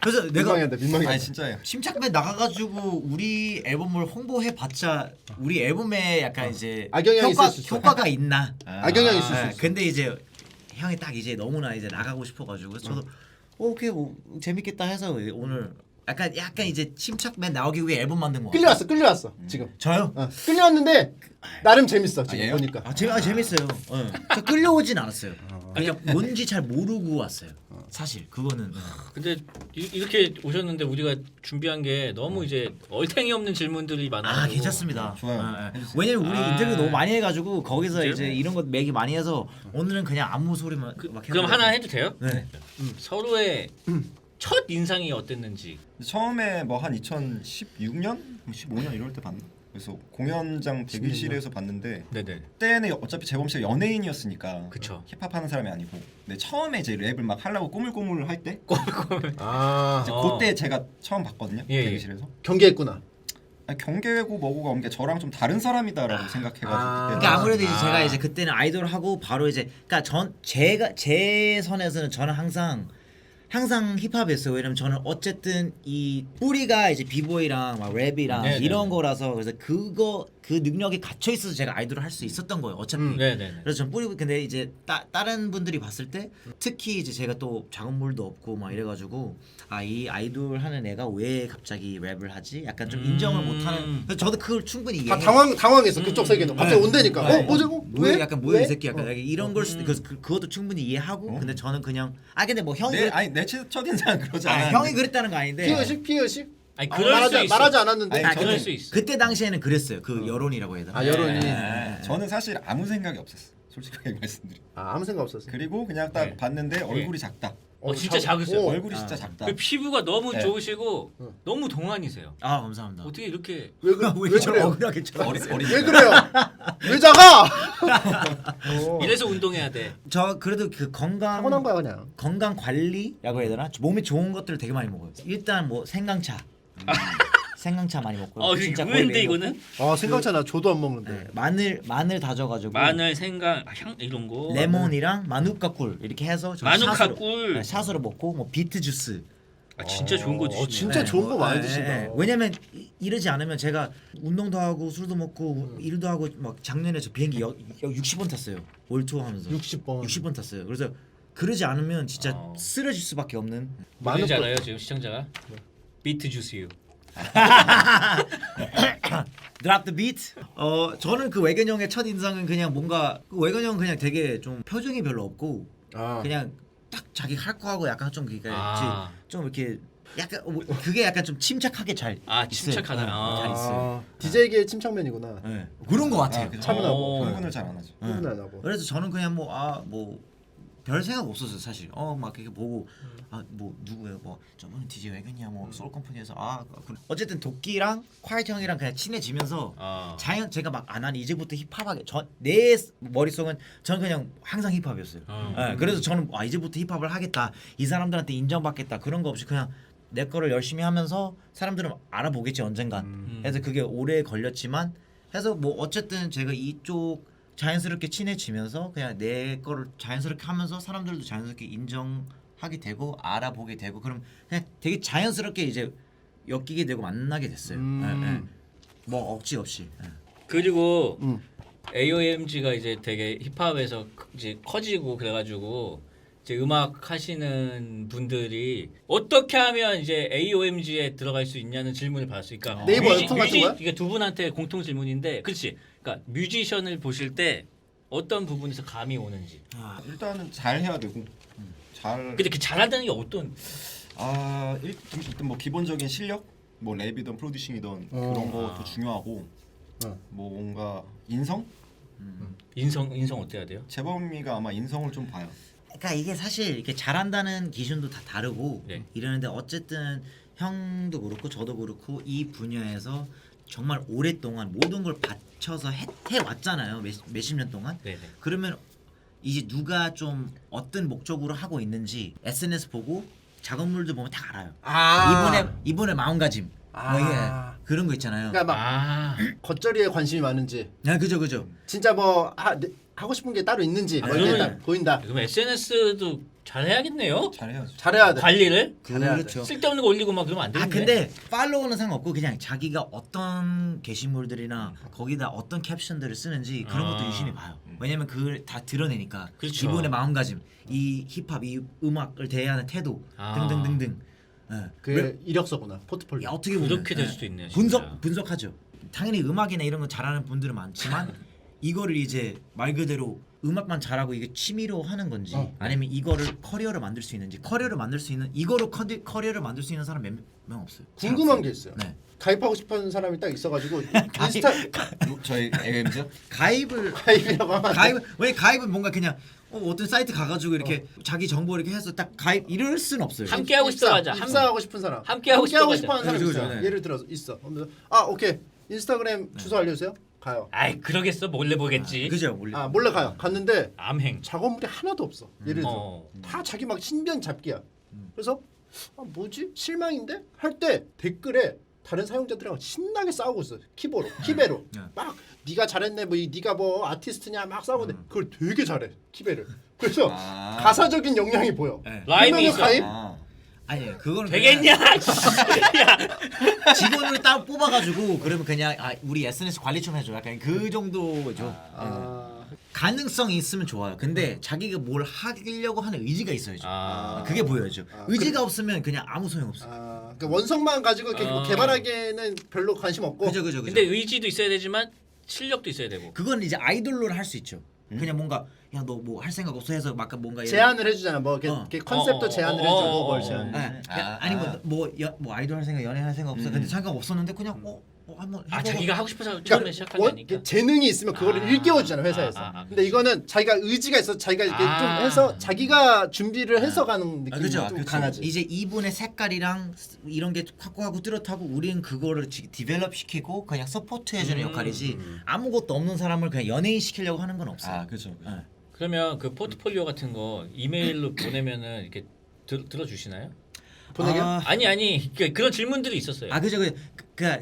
그래서 내가 민망해. 아니 진짜예요. 침착맨 나가가지고 우리 앨범을 홍보해봤자 우리 앨범에 약간 이제 악영향이 있을 수 있어. 효과가 있나? 악영향이 있을 수 있어. 근데 이제 형이 딱 이제 너무나 이제 나가고 싶어가지고 저도 오케이 뭐 재밌겠다 해서 오늘 약간 이제 침착맨 나오기 위해 앨범 만든 거. 끌려왔어 지금. 저요? 끌려왔는데 나름 재밌어 지금 얘요? 보니까. 재밌어요. 저 끌려오진 않았어요. 그냥 뭔지 잘 모르고 왔어요. 사실 그거는 근데 이렇게 오셨는데 우리가 준비한 게 너무 이제 얼탱이 없는 질문들이 많아요. 괜찮습니다. 좋아요. 예, 예. 해주세요. 왜냐면 우리 인터뷰 너무 많이 해가지고 거기서 진짜요? 이제 이런 것 매기 많이 해서 오늘은 그냥 아무 소리만 막 그럼 해보려고. 하나 해도 돼요? 네. 서로의 첫 인상이 어땠는지. 처음에 뭐 한 2016년, 15년 이럴 때 봤나? 그래서 공연장 대기실에서 봤는데 네네. 그때는 어차피 재범 씨가 연예인이었으니까 그쵸. 힙합 하는 사람이 아니고 근데 처음에 이제 랩을 막 하려고 꼬물꼬물 할 때 아 이제 어. 그때 제가 처음 봤거든요. 예, 예. 대기실에서 경계했구나. 아니, 경계고 뭐고가 없는 게 저랑 좀 다른 사람이다라고 생각해가지고 아. 그때 그러니까 아무래도 이제 아. 제가 이제 그때는 아이돌 하고 바로 이제 그러니까 제가 제 선에서는 저는 항상 힙합이었어요. 왜냐면 저는 어쨌든 이 뿌리가 이제 비보이랑 막 랩이랑 네네네. 이런 거라서 그래서 그 능력이 갇혀 있어서 제가 아이돌을 할 수 있었던 거예요. 어차피. 네네네. 그래서 전 뿌리고 근데 이제 다른 분들이 봤을 때 특히 이제 제가 또 작업물도 없고 막 이래가지고 이 아이돌 하는 애가 왜 갑자기 랩을 하지? 약간 좀 인정을 못하는. 그래서 저도 그걸 충분히 다 이해해요. 당황했어 그쪽 세계는. 갑자기 온다니까. 네. 뭐죠? 뭐야 약간 뭐야 이 왜? 새끼 약간 이런 걸 수도 그래서 그것도 충분히 이해하고 근데 저는 그냥 근데 뭐 형이 내 첫인상 그러지 않아. 형이 그랬다는 거 아닌데 피의식. 아니 그럴 수 있어. 말하지 않았는데. 아니, 그럴 저는 수 있어. 그때 당시에는 그랬어요. 그 여론이라고 해야 되나? 아 여론이. 저는 사실 아무 생각이 없었어. 솔직하게 말씀드리면. 아무 생각 없었어. 그리고 그냥 딱 네. 봤는데 얼굴이 작다. 진짜 작으세요. 얼굴이 진짜 작다. 그 피부가 너무 네. 좋으시고 너무 동안이세요. 아 감사합니다. 어떻게 이렇게 왜 왜 저를 그래요? 억울하게 쳐다보세요? 어린 왜 그래요? 왜 작아? 이래서 운동해야 돼. 저 그래도 그 타고난 거야 그냥. 건강 관리라고 해야 되나? 몸에 좋은 것들을 되게 많이 먹어요. 일단 뭐 생강차. 생강차 많이 먹고요. 진짜 거의 의외인데 매일 이거는 아 생각차 나 저도 안 먹는데. 먹고. 네, 마늘 다져가지고 마늘, 생강, 향 이런 거. 레몬이랑 마누카 꿀 이렇게 해서 저는 마누카 샷으로- 꿀. 네, 샷으로 먹고 뭐 비트 주스. 아, 진짜 좋은 거 드시네. 진짜 좋은 거 많이 네, 드신다. 네. 왜냐면 이러지 않으면 제가 운동도 하고 술도 먹고 일도 하고 막 작년에 저 비행기 60번 탔어요. 월 투어 하면서 60번. 60번 탔어요. 그래서 그러지 않으면 진짜 어. 쓰러질 수밖에 없는. 뭔지 알아요 지금 시청자가? 비트 주스유. Drop the beat. 저는 그 외견 형의 첫 인상은 그냥 뭔가 그 외견 형은 그냥 되게 좀 표정이 별로 없고 아. 그냥 딱 자기 할 거 하고 약간 좀 아. 좀 이렇게 약간 그게 약간 좀 침착하게 잘 아, 있어요. 침착하다. 네, 아. 잘 있어요. DJ계의 침착맨이구나. 네. 그런 거 같아요. 차분하고. 흥분을 잘 안 하죠. 흥분 안 하고. 그래서 저는 그냥 별 생각 없었어요 사실. 막 이렇게 보고 뭐 누구예요? 뭐 저번에 DJ 외견이야 뭐 소울컴퍼니에서 어쨌든 도끼랑 콰이트 형이랑 그냥 친해지면서 자연 제가 막 난 이제부터 힙합하게 내 머릿속은 저는 그냥 항상 힙합이었어요. 네, 그래서 저는 이제부터 힙합을 하겠다. 이 사람들한테 인정받겠다. 그런 거 없이 그냥 내 거를 열심히 하면서 사람들은 알아보겠지 언젠간. 그래서 그게 오래 걸렸지만 해서 뭐 어쨌든 제가 이쪽 자연스럽게 친해지면서 그냥 내 거를 자연스럽게 하면서 사람들도 자연스럽게 인정하게 되고 알아보게 되고 그럼 그냥 되게 자연스럽게 이제 엮이게 되고 만나게 됐어요. 뭐 억지 없이. 그리고 AOMG가 이제 되게 힙합에서 이제 커지고 그래가지고 이제 음악 하시는 분들이 어떻게 하면 이제 AOMG에 들어갈 수 있냐는 질문을 받았으니까 네이버 웹툰 같은 거야? 이게 두 분한테 공통 질문인데, 그렇지? 그러니까 뮤지션을 보실 때 어떤 부분에서 감이 오는지. 일단은 잘 해야 되고 잘. 근데 그 잘한다는 게 어떤? 일단 뭐 기본적인 실력, 뭐 랩이든 프로듀싱이든 그런 것도 중요하고 뭐 뭔가 인성? 인성 어때야 돼요? 재범이가 아마 인성을 좀 봐요. 그러니까 이게 사실 이렇게 잘한다는 기준도 다 다르고 네. 이러는데 어쨌든 형도 그렇고 저도 그렇고 이 분야에서 정말 오랫동안 모든 걸 바쳐서 해왔잖아요. 몇십 년 동안. 네네. 그러면 이제 누가 좀 어떤 목적으로 하고 있는지 SNS 보고 작업물도 보면 다 알아요. 이번에 마음가짐 뭐 이게 그런 거 있잖아요. 그러니까 막 겉절이에 관심이 많은지. 네, 그죠. 진짜 뭐 하고 싶은 게 따로 있는지 뭐 이게 딱 보인다. 그럼 SNS도 잘 해야겠네요. 잘해야죠. 잘해야 돼. 관리를 그렇죠. 쓸데없는 거 올리고 막 그러면 안 되는데. 근데 팔로우는 상관없고 그냥 자기가 어떤 게시물들이나 거기다 어떤 캡션들을 쓰는지 그런 것도 유심히 봐요. 왜냐면 그걸 다 드러내니까. 그렇죠. 기본의 마음가짐, 이 힙합, 이 음악을 대하는 태도 등등등등. 그 이력서구나. 포트폴리오. 어떻게 보면 그렇게 될 수도 있네요. 진짜. 분석하죠. 당연히 음악이나 이런 거 잘하는 분들은 많지만 이거를 이제 말 그대로 음악만 잘하고 이게 취미로 하는 건지 아니면 이거를 커리어로 만들 수 있는지 커리어를 만들 수 있는 이거로 커리어를 만들 수 있는 사람 몇 명 없어요. 궁금한 게 있어요. 네. 가입하고 싶은 사람이 딱 있어가지고 인스타 저희 AOMG요? 가입을 가입이라고 하면 안 돼. 왜 가입은 뭔가 그냥 어떤 사이트 가가지고 이렇게 자기 정보 이렇게 해서 딱 가입 이럴 순 없어요. 함께 하고 싶어 하자. 입사하고 싶은 사람. 함께 하고 싶어 하자. 하는 사람 그죠, 있어요. 그죠, 네. 예를 들어서 있어. 그러면서 아 오케이 인스타그램 주소 알려주세요. 가요. 아이 그러겠어 몰래 보겠지. 그죠 몰래. 아 몰래 가요. 갔는데 암행. 작업물이 하나도 없어. 예를 들어 어. 다 자기 막 신변 잡기야. 그래서 아, 뭐지 실망인데 할 때 댓글에 다른 사용자들이랑 신나게 싸우고 있어. 키베로 막 네가 잘했네 뭐 네가 뭐 아티스트냐 막 싸우는데 그걸 되게 잘해 키베를. 그래서 아. 가사적인 역량이 보여. 네. 라임이 그러면은 있어. 가입? 아. 아니 그거는 되겠냐? 야. 그냥 직원을 따로 뽑아가지고 그러면 그냥 우리 SNS 관리 좀 해줘. 약간 그 정도죠. 아, 가능성이 있으면 좋아요. 근데 자기가 뭘 하려고 하는 의지가 있어야죠. 아. 그게 보여야죠. 의지가 없으면 그냥 아무 소용 없어요. 그러니까 원성만 가지고 이렇게 뭐 아. 개발하기에는 별로 관심 없고. 그죠. 근데 의지도 있어야 되지만 실력도 있어야 되고. 그건 이제 아이돌로 할 수 있죠. 그냥 뭔가 야 너 뭐 할 생각 없어 해서 막 뭔가 제안을 해주잖아. 뭐 이렇게, 이렇게 컨셉도 제안을 해주고 뭘 제안. 아니면 뭐 아이돌 할 생각, 연애 할 생각 없어. 근데 생각 없었는데 그냥 한번 해보고. 아 자기가 하고 싶어서 처음에 시작한 게 아니까. 재능이 있으면 그거를 일깨워주잖아 회사에서. 근데 이거는 자기가 의지가 있어 자기가 이렇게 좀 해서 자기가 준비를 해서 가는 느낌이 그죠. 좀 강하지. 이제 이분의 색깔이랑 이런 게 확고하고 뚜렷하고 우리는 그거를 디벨롭 시키고 그냥 서포트 해주는 역할이지 아무것도 없는 사람을 그냥 연예인 시키려고 하는 건 없어요. 아 그렇죠. 네. 그러면 그 포트폴리오 같은 거 이메일로 보내면은 이렇게 들어주시나요? 보내게? 아니 그런 질문들이 있었어요. 그죠.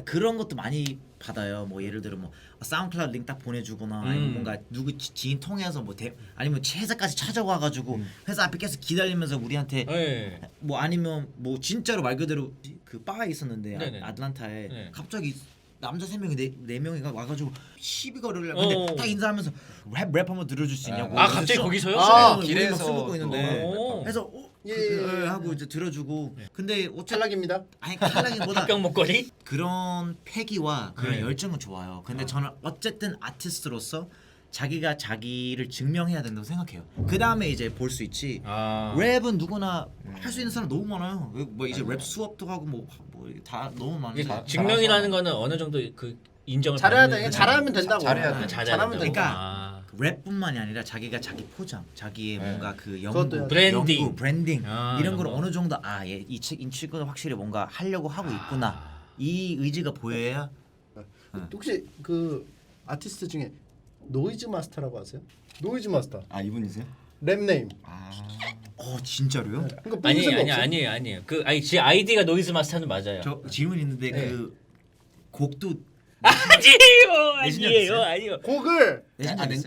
그런 것도 많이 받아요. 뭐 예를 들어 뭐 사운드클라우드 링크 딱 보내주거나 아니면 뭔가 누구 지인 통해서 뭐 아니면 회사까지 찾아와가지고 회사 앞에 계속 기다리면서 우리한테 네. 뭐 아니면 뭐 진짜로 말 그대로 그 바에 있었는데 네네. 아틀란타에 네. 갑자기 갑자기 남자 3명이 네 명이가 와가지고 시비 거리를 근데 딱 인사하면서 랩 한번 들어줄 수 있냐고. 아 갑자기 거기서요? 아, 우리 길에서 막 술 먹고 있는데 오. 그래서 예. 하고 이제 들어주고 근데 탈락입니다. 아니 탈락이보다 합격 목걸이? 그런 패기와 그런 네. 열정은 좋아요. 근데 저는 어쨌든 아티스트로서 자기가 자기를 증명해야 된다고 생각해요. 그 다음에 이제 볼 수 있지. 아. 랩은 누구나 할 수 있는 사람 너무 많아요. 뭐 이제 랩 수업도 하고 뭐 다 너무 이게 많은데. 증명이라는 거는 어느 정도 그 인정을 잘해야 받는 돼. 잘하면 된다고. 잘해야 돼. 잘하면 된다고. 그러니까 랩뿐만이 아니라 자기가 자기 포장, 자기의 뭔가 그 그것도 연구, 브랜딩. 연구, 브랜딩 아, 이런 걸 이런 거. 어느 정도 이 친구는 확실히 뭔가 하려고 하고 있구나. 이 의지가 보여야. 혹시 그 아티스트 중에 노이즈 마스터라고 아세요? 노이즈 마스터. 아 이분이세요? 랩 네임. 아 진짜로요? 그러니까 뽑을 생각 없어? 아니에요. 그 제 아이디가 노이즈 마스터는 맞아요. 저 질문 있는데 그 곡도 아니에요. 곡을 내신 적 있어요?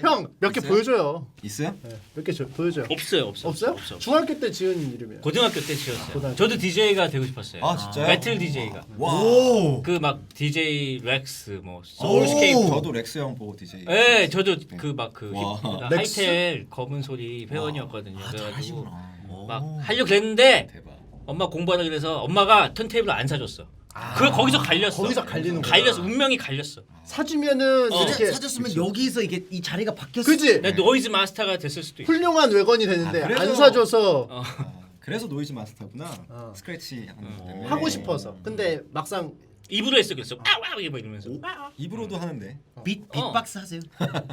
형 몇 개 있어요? 보여줘요. 있어요? 몇 개 보여줘요. 없어요. 없어요? 중학교 때 지은 이름이에요. 고등학교 때 지었어요. 고등학교. 저도 DJ가 되고 싶었어요. 아 진짜요? 배틀 DJ가. 오. 그 막 DJ 렉스 뭐 소울스케이프. 오. 저도 렉스 형 보고 DJ. 예, 저도 그 막 그 와. 렉스? 하이텔 검은 소리 회원이었거든요. 그래가지고 잘하시구나. 막 하려고 그랬는데 대박. 엄마 공부하라 그래서 엄마가 턴테이블 안 사줬어. 그걸 거기서 갈렸어. 거기서 갈리는 거야. 갈렸어. 운명이 갈렸어. 사주면은 이렇게 사줬으면 여기서 이게 이 자리가 바뀌었어. 그지? 내 노이즈 마스터가 됐을 수도 있어. 훌륭한 외건이 되는데 아, 그래서- 안 사줘서 아, 그래서 노이즈 마스터구나. 스크래치 하는 거 때문에. 하고 싶어서. 근데 막상 입으로 했어 그래서 와와 이러면서 입으로도 하는데. 빅박스 하세요.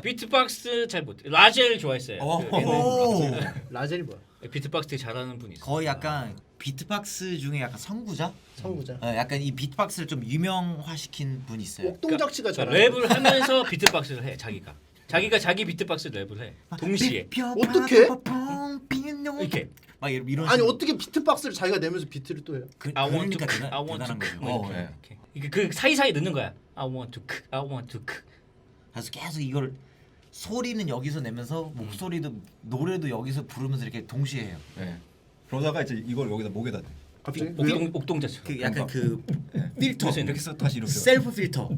비트박스 잘 못해. 라젤 좋아했어요. 그 오. 라젤이 뭐야? 비트박스 되게 잘하는 분이 있어. 거의 약간 비트박스 중에 약간 선구자? 선구자. 약간 이 비트박스를 좀 유명화시킨 분이 있어요. 옥동작치가 그러니까 잘하는. 랩을 하면서 비트박스를 해 자기가. 자기가 자기 비트박스 랩을 해. 동시에 어떻게? 이렇게. 막 이런 아니 식으로. 어떻게 비트박스를 자기가 내면서 비트를 또 해요? I want to 그러니까 cook, I want to 대단한 cook. 거죠. 뭐 네. 이렇게. 이게 그 사이사이 넣는 거야. I want to cook, I want to cook. 그래서 계속 이걸 소리는 여기서 내면서 목소리도 노래도 여기서 부르면서 이렇게 동시에 해요. 네. 그러다가 이제 이걸 여기다 목에다 대. 갑자기 왜요? 옥동자처럼. 그 약간 그 필터, 그래서 이렇게 써 다시 이렇게. 셀프 필터.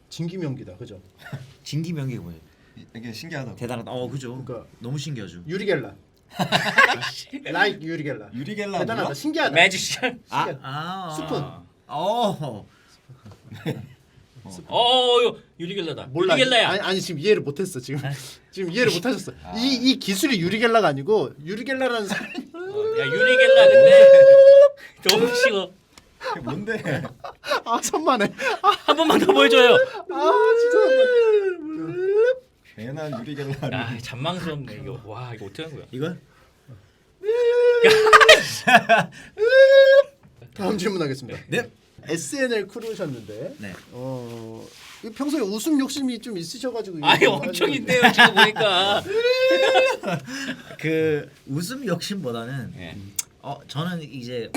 진기명기다, 그죠? 진기명기 뭐예요? 이게 신기하다. 대단하다. 그죠. 그러니까 너무 신기하죠. 유리겔라. like 유리겔라. 유리겔라 대단하다, 뭐야? 신기하다. 매지션. 스푼. 어. 유리겔라다. 몰라. 유리겔라야. 아니 지금 이해를 못했어 지금. 지금 이해를 못하셨어. 이 기술이 유리겔라가 아니고 유리겔라라는 사람. 야 유리겔라 근데 너무 쉬워. 그게 뭔데? 아 천만에. 한 번만 더 보여줘요. 아 진짜. 괜한 유리겔라를. 야 잔망스럽네 이거. 와 이거 어떻게 한 거야? 이거 다음 질문하겠습니다. 네. SNL 크루셨는데 네. 평소에 웃음 욕심이 좀 있으셔가지고 이거 아니 좀 엄청 하시는데. 있네요 지금 보니까. 그 웃음 욕심보다는 예. 저는 이제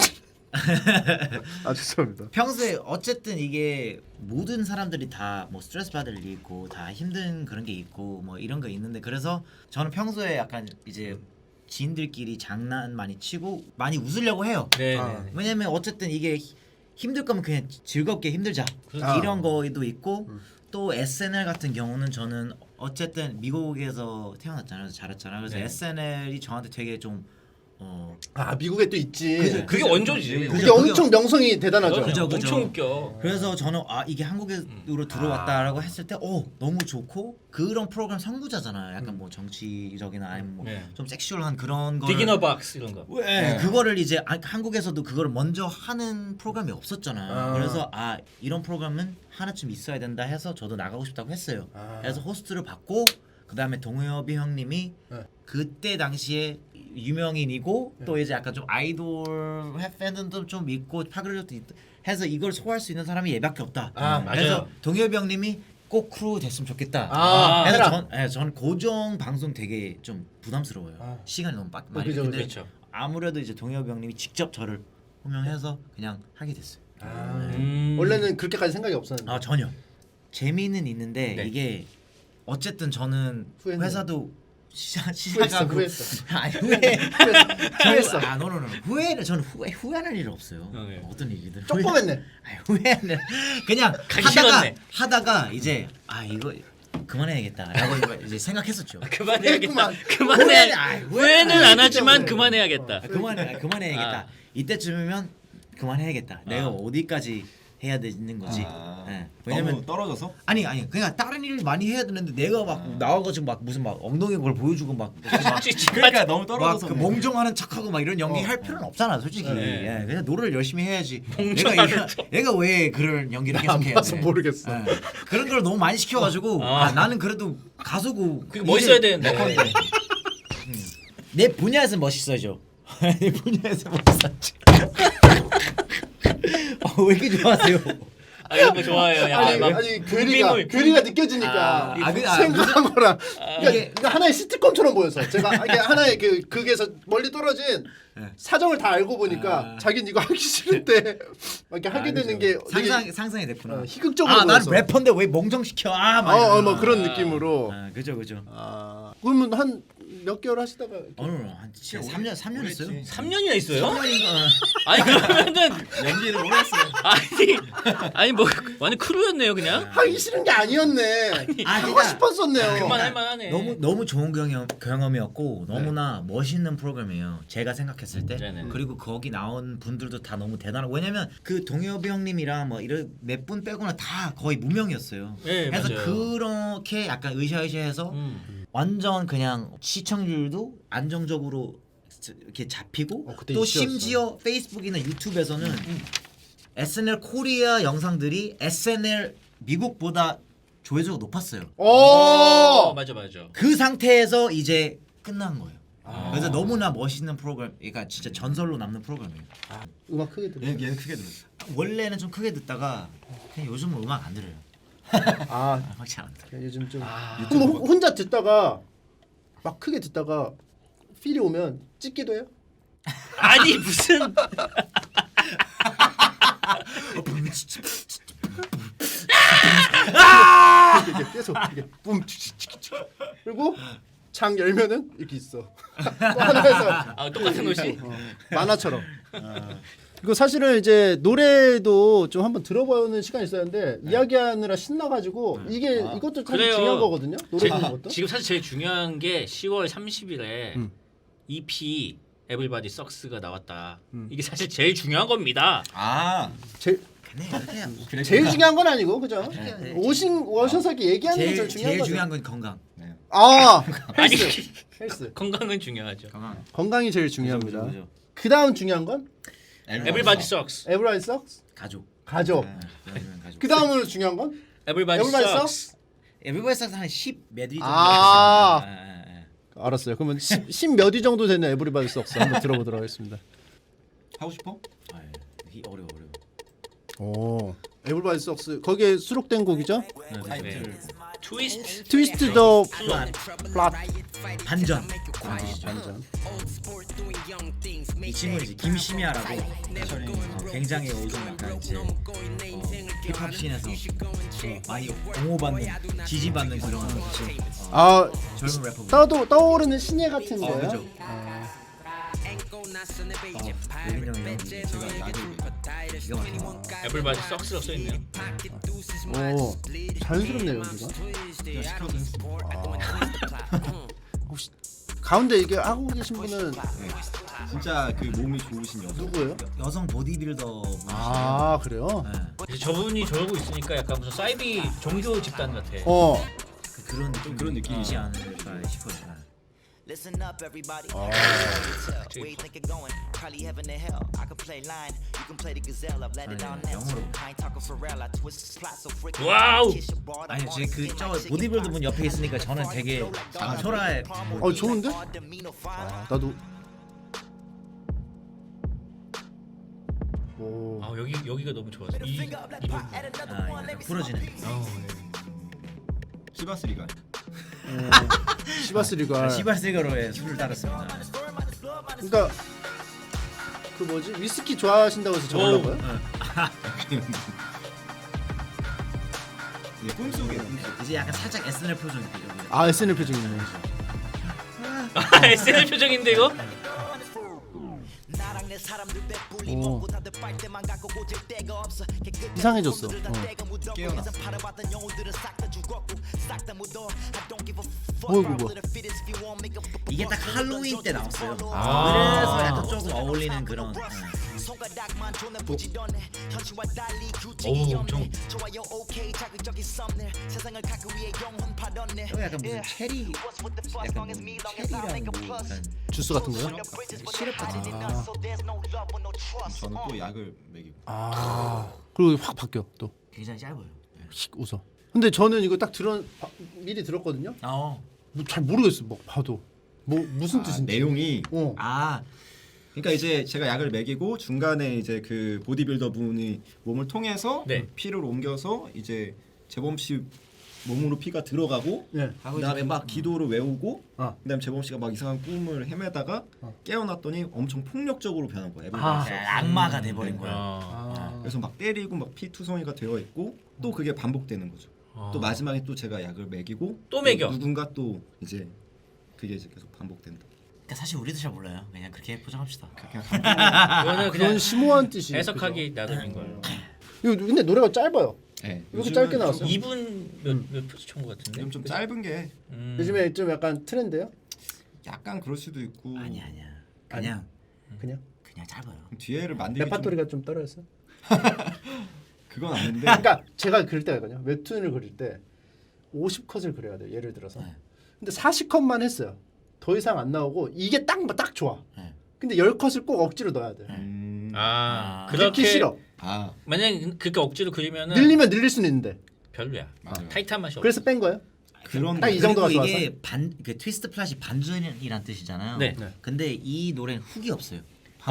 아 죄송합니다. 평소에 어쨌든 이게 모든 사람들이 다 뭐 스트레스 받을 일이 있고 다 힘든 그런 게 있고 뭐 이런 거 있는데 그래서 저는 평소에 약간 이제 지인들끼리 장난 많이 치고 많이 웃으려고 해요. 네. 아. 네. 왜냐면 어쨌든 이게 힘들 거면 그냥 즐겁게 힘들자 그렇죠. 이런 거도 있고 또 SNL 같은 경우는 저는 어쨌든 미국에서 태어났잖아요. 자랐잖아요. 그래서 네. SNL이 저한테 되게 좀 아 미국에 또 있지. 그게 원조지. 그게 엄청 명성이 대단하죠. 그죠. 엄청 웃겨. 그래서 저는 이게 한국으로 들어왔다라고 했을 때 너무 좋고 그런 프로그램 선구자잖아요. 약간 뭐 정치적이나 아니면 뭐 네. 좀 섹슈얼한 그런 거 비기너 박스 이런 거. 네. 그거를 이제 한국에서도 그거를 먼저 하는 프로그램이 없었잖아요. 그래서 이런 프로그램은 하나쯤 있어야 된다 해서 저도 나가고 싶다고 했어요. 그래서 호스트를 받고 그다음에 동엽이 형님이 그때 당시에 유명인이고 또 이제 약간 좀 아이돌 팬들도 좀 있고 파그레도 해서 이걸 소화할 수 있는 사람이 얘밖에 없다. 맞아요. 그래서 동엽이 형님이 꼭 크루 됐으면 좋겠다. 해라. 그래서 전 고정 방송 되게 좀 부담스러워요. 시간이 너무 많이. 그죠, 근데 그렇죠. 아무래도 이제 동엽이 형님이 직접 저를 호명해서 그냥 하게 됐어요. 원래는 그렇게까지 생각이 없었는데. 전혀 재미는 있는데 네. 이게 어쨌든 저는 후회는? 회사도 시작하고 후회했어. 아니 후회했어. 노노노 후회를 저는 후회하는 일 없어요. 네. 어떤 일이든 쪽보겠네. 아니, 후회는 그냥 가기 싫었네. 하다가 이제 이거 그만해야겠다라고 이제 생각했었죠. 그만해야겠다. 했구만. 그만해. 후회는 안 했기 하지만 때문에. 그만해야겠다. 그만해야겠다. 이때쯤이면 그만해야겠다. 내가 어디까지 해야 되는 거지. 왜냐면 너무 떨어져서? 아니 그냥 다른 일 많이 해야 되는데 내가 막 나와가지고 막 무슨 막 엉덩이 걸 보여주고 막 그러니까 너무 떨어져서. 막 몽정하는 척하고 막 이런 연기 할 필요는 없잖아 솔직히. 네. 그냥 노래를 열심히 해야지. 몽정하는 얘가 왜 그런 연기를 계속 해야 봐서 돼? 모르겠어. 그런 걸 너무 많이 시켜가지고 나는 그래도 가수고 그게 멋있어야 되는데. 내 분야에서 멋있어져. 내 분야에서 멋있었지. 왜 이렇게 좋아하세요? 이런 거 좋아해요. 약간 막 괴리가 느껴지니까 생각한 거랑 이게 이거 하나의 시트콤처럼 보여서 제가 이게 하나의 극에서 멀리 떨어진 사정을 다 알고 보니까 자기는 이거 하기 싫은데 막 이렇게 하게 되는 게 되게 상상이 됐구나. 희극적으로 나는 보여서. 래퍼인데 왜 몽정시켜? 뭐 그런 느낌으로. 그죠. 그러면 한 몇 개월 하시다가 한 3년 했어요. 3년이나 있어요? 3년인가? 아니 그러면은 연기를 오래 했어요. 아니 뭐 완전 크루였네요 그냥. 하기 싫은 게 아니었네. 하고 싶었었네요. 그만할 만하네. 너무 좋은 경험이었고 너무나 멋있는 프로그램이에요. 제가 생각했을 때. 네네. 그리고 거기 나온 분들도 다 너무 대단하고 왜냐면 그 동엽이 형님이랑 뭐 이런 몇 분 빼고는 다 거의 무명이었어요. 네, 그래서 맞아요. 그렇게 약간 으쌰으쌰해서 완전 그냥 시청률도 안정적으로 이렇게 잡히고 그때 또 이슈였어. 심지어 페이스북이나 유튜브에서는 SNL 코리아 영상들이 SNL 미국보다 조회수가 높았어요. 맞아. 그 상태에서 이제 끝난 거예요. 그래서 너무나 멋있는 프로그램, 그러니까 진짜 전설로 남는 프로그램이에요. 음악 크게 들어. 얘는 크게 들었어. 원래는 좀 크게 듣다가 그냥 요즘은 음악 안 들어요. 확실히 안 들어요. 요즘 좀 그럼 혼자 듣다가 막 크게 듣다가 필이 오면 찍기도 해요? 아니 무슨 이렇게 계속 이렇게 뿜 그리고 장 열면은 이렇게 있어. 또 하나에서 똑같은 옷이? 만화처럼. 이거 사실은 이제 노래도 좀 한번 들어보는 시간이 있었는데 이야기하느라 신나가지고 이게 이것도 사실 그래요. 중요한 거거든요. 노래 듣는 것도. 지금 사실 제일 중요한 게 10월 30일에 EP Everybody Sucks가 나왔다. 이게 사실 제일 중요한 겁니다. 제일 네, 이렇게 제일 중요한 건 아니고 그죠? 네. 오셔서 이렇게 얘기하는 게 제일 중요한 제일 거죠. 중요한 건 건강. 네. 아 아니 헬스 건강은 중요하죠. 건강. 건강이 제일 중요합니다. 그죠. 그 다음 중요한 건 Everybody sucks. Everybody sucks 가족. 가족. 가족. 그 다음으로 중요한 건 Everybody Everybody sucks. 에브리바디 삭스 한10몇 위 정도. 아. 있어요. 알았어요. 그러면 10 몇 위 정도 되는 Everybody sucks 한번 들어보도록 하겠습니다. 하고 싶어? 어려워. 오 Everybody sucks 거기에 수록된 곡이죠? 네. 트위스트. 트위스트 더 플랫 반전. 반전. 이 친구는 이제 김심야라고 굉장히 요즘 약간 이제 힙합 씬에서 많이 옹호받는 지지받는 그런 아 젊은 래퍼. 떠오르는 신예 같은 거예요? 그죠. 예린 형이 제가 약을 기가 막힌 거. Everybody sucks라고 써 있네요. 오 자연스럽네요 여기가. 시켜서 했어. 혹시 가운데 이게 하고 계신 분은 진짜 그 몸이 좋으신 여자. 누구예요? 여성 보디빌더 분이시죠. 아 그래요? 네. 이제 저분이 저러고 있으니까 약간 무슨 사이비 종교 집단 같아. 그런 좀 그런 느낌이지 않을까 싶어요. Listen up, everybody. 아. Where you think you're going? Probably heaven to hell. I can play line, you can play the gazelle. I've let it 아니, down now. 영어로. I ain't talking Pharrell. I twist plot so freaking. 와우. Kiss your broad 아니 up 제 on 그 skin 저 like chicken 보디빌더 분 pox. 옆에 있으니까 저는 되게 초라해. 좋은데? 나도. 오. 아 여기가 너무 좋았어. 이 부분. 약간 부러지는. 시바스리가. 시바스리가. 시발세거로의 술을 따랐습니다. 그러니까 그 뭐지 위스키 좋아하신다고 해서 저러고요? 꿈속에 이제 약간 살짝 SNL 표정이 여기. 아 SNL 표정이네. 아 SNL 표정인데 이거? 오. 이상해졌어. 깨어났어. 어이구 뭐. 이게 딱 할로윈 때 나왔어요. 아. 그래서 약간 조금 어울리는 그런. 어우 엄청. 저 약간 무슨 체리, 약간 뭐 체리랑 뭐 약간 주스 같은 거요? 시럽 같은. 저는 또 약을 먹이고. 아 그리고 확 바뀌어 또. 굉장히 짧아요. 씩 웃어. 근데 저는 이거 딱 미리 들었거든요. 어. 뭐 잘 모르겠어. 뭐 봐도 뭐 무슨 뜻인지. 내용이 아 그러니까 이제 제가 약을 먹이고 중간에 이제 그 보디빌더 분이 몸을 통해서 네. 피를 옮겨서 이제 재범 씨 몸으로 피가 들어가고 예. 그다음에 막 기도를 외우고 아. 그다음 재범 씨가 막 이상한 꿈을 헤매다가 깨어났더니 엄청 폭력적으로 변한 거예요. 아. 악마가 돼버린 거야. 아. 그래서 막 때리고 막 피 투성이가 되어 있고 또 그게 반복되는 거죠. 또 마지막에 또 제가 약을 먹이고 또 먹여. 누군가 또 이제 그게 이제 계속 반복된다. 그러니까 사실 우리도 잘 몰라요. 그냥 그렇게 포장합시다. 그냥 이거는 그런 그냥 심오한 뜻이. 해석하기 나름인 거예요. 이거 근데 노래가 짧아요. 네, 이렇게 요즘은 짧게 나왔어요? 2분 몇 초인 것 같은데. 요즘 좀 짧은 게 요즘에 좀 약간 트렌드예요? 약간 그럴 수도 있고 아니야. 그냥 그냥 짧아요. 뒤에를 만들기 좀 레파토리가 좀 떨어졌어. 그건 아닌데 그러니까 제가 그릴 때가 있거든요. 웹툰을 그릴 때 50컷을 그려야 돼요. 예를 들어서. 네. 근데 40컷만 했어요. 더 이상 안 나오고 이게 딱 좋아. 네. 근데 10컷을 꼭 억지로 넣어야 돼. 아 그렇게 그렇게 싫어. 아 만약에 그렇게 억지로 그리면은 늘리면 늘릴 수는 있는데. 별로야. 맞아요. 타이트한 맛이 없어. 그래서 뺀 거예요. 그런 딱 이 정도가 그리고 좋아서. 이게 그 트위스트 플랫이 반전이란 뜻이잖아요. 네. 네. 근데 이 노래는 훅이 없어요.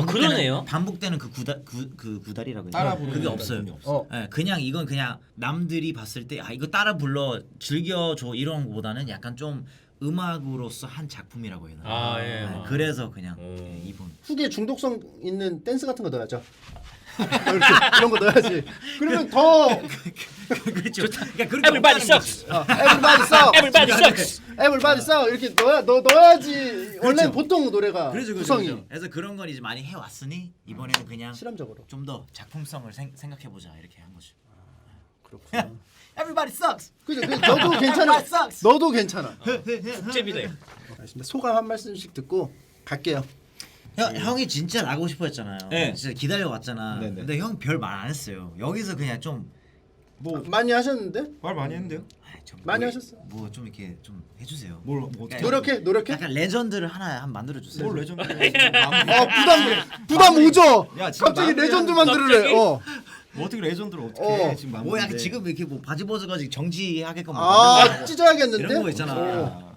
그러네요. 반복되는 그 구달이라고 해요. 따라 부르는 그게 부분이 없어요. 없어. 네, 그냥 이건 그냥 남들이 봤을 때 이거 따라 불러 즐겨줘 이런 거보다는 약간 좀 음악으로서 한 작품이라고 해야 되나. 아, 예. 네, 그래서 그냥 오. 이분. 훅에 중독성 있는 댄스 같은 거 넣어야죠. 이렇게 이런 거 넣어야지. 그러면 더 그렇죠. 그러니까 그렇게 Everybody 없다는 거지. sucks. everybody suck. Everybody sucks. everybody suck. 이렇게 넣어야지. 원래 보통 노래가 그렇죠, 구성이 그렇죠. 그래서 그런 건 이제 많이 해왔으니 이번에는 그냥 실험적으로. 좀 더 작품성을 생각해 보자 이렇게 한 거죠. 그렇구나. Everybody sucks. 그죠? 너도 괜찮아. Everybody sucks. 너도 괜찮아. 잼이네. 알겠습니다. 소감 한 말씀씩 듣고 갈게요. 형이 진짜 나가고 싶어했잖아요. 네. 진짜 기다려 왔잖아. 네네. 근데 형 별 말 안 했어요. 여기서 그냥 좀 뭐 많이 하셨는데? 말 많이 했는데요? 많이 하셨어. 뭐좀 이렇게 좀 해주세요. 뭐 어떻게 노력해. 약간 레전드를 하나 만들어 주세요. 뭘 레전드? 부담 오죠. 야, 지금 갑자기 마무리하는- 레전드 만들래. 갑자기? 뭐 어떻게 레전드를 어떻게 어. 해? 지금 뭐 마무리인데. 약간 지금 이렇게 뭐 바지 벗어가지고 정지하게끔 찢어야겠는데. 이런 거 있잖아.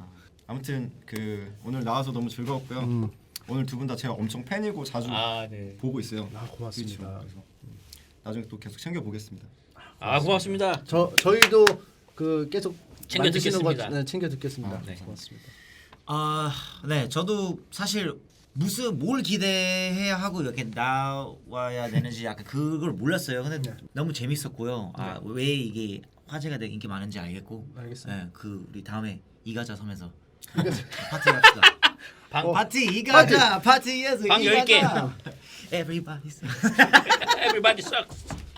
아무튼 그 오늘 나와서 너무 즐거웠고요. 오늘 두 분 다 제가 엄청 팬이고 자주 네. 보고 있어요. 고맙습니다. 그렇죠. 그래서 나중에 또 계속 챙겨 보겠습니다. 고맙습니다. 저희도 그 계속 챙겨 만드시는 거 듣겠습니다. 챙겨 듣겠습니다. 네. 고맙습니다. 네, 저도 사실 뭘 기대해야 하고 이렇게 나와야 되는지 약간 그걸 몰랐어요. 근데 너무 재밌었고요. 왜 이게 화제가 되게 인기 많은지 알겠고. 알겠습니다. 네, 그 우리 다음에 이가자 섬에서 파티 합시다. 파티 이가자 파티에서 방 10개. Everybody. Everybody sucks.